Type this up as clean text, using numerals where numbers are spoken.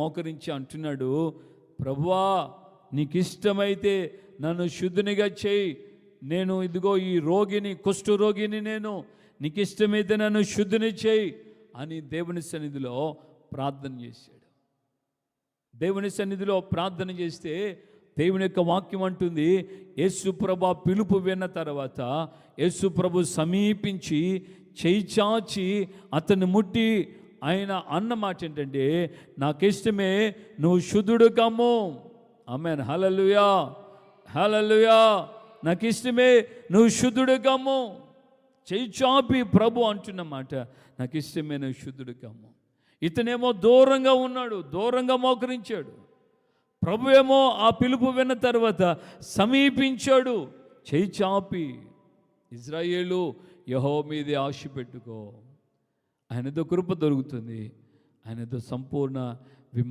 మోకరించి అంటున్నాడు, ప్రభువా నీకు ఇష్టమైతే నన్ను శుద్ధునిగా చేయి, నేను ఇదిగో ఈ రోగిని, కుష్ఠరోగిని, నేను నీకు ఇష్టమైతే నన్ను శుద్ధిని చేయి అని దేవుని సన్నిధిలో ప్రార్థన చేశాడు. దేవుని సన్నిధిలో ప్రార్థన చేస్తే దేవుని యొక్క వాక్యం అంటుంది, యేసుప్రభు పిలుపు విన్న తర్వాత యేసుప్రభు సమీపించి చేయి చాచి అతన్ని ముట్టి ఆయన అన్న మాట ఏంటంటే, నాకు ఇష్టమే, నువ్వు శుద్ధుడు కమ్ము. ఆమేన్, హల్లెలూయా, హల్లెలూయా. నాకు ఇష్టమే, నువ్వు శుద్ధుడు కమ్ము. చేయి చాపి ప్రభు అంటున్నమాట, నాకు ఇష్టమే, నువ్వు శుద్ధుడు కమ్ము. ఇతనేమో దూరంగా ఉన్నాడు, దూరంగా మోకరించాడు. ప్రభు ఏమో ఆ పిలుపు విన్న తర్వాత సమీపించాడు, చేయి చాపి, ఇజ్రాయేలు యెహోవా మీదే ఆశ పెట్టుకో, ఆయనతో కృప దొరుకుతుంది, ఆయనతో సంపూర్ణ